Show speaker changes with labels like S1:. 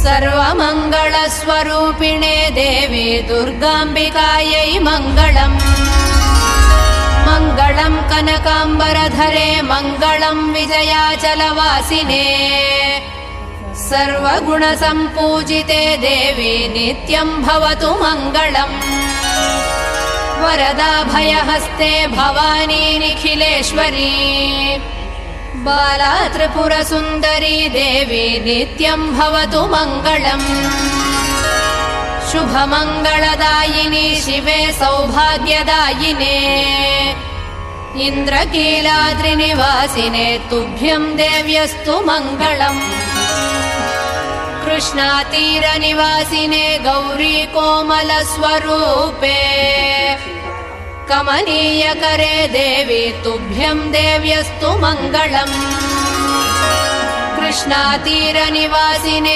S1: सर्वमङ्गलस्वरूपिणे देवी दुर्गाम्बिकायै मङ्गलम्। मङ्गलम् कनकाम्बरधरे मङ्गलम् विजयाचलवासिने सर्वगुणसम्पूजिते देवी नित्यम् भवतु मङ्गलम्। वरदाभयहस्ते भवानी निखिलेश्वरी बाला त्रिपुरसुन्दरी देवी नित्यम् भवतु मङ्गलम्। शुभमङ्गलदायिनी शिवे सौभाग्यदायिने इन्द्रकीलाद्रिनिवासिने तुभ्यम् देव्यस्तु मङ्गलम्। कृष्णातीरनिवासिने गौरी कोमलस्वरूपे कमनीयकरे देवी तुभ्यम् देव्यस्तु मङ्गलम्। कृष्णातीरनिवासिने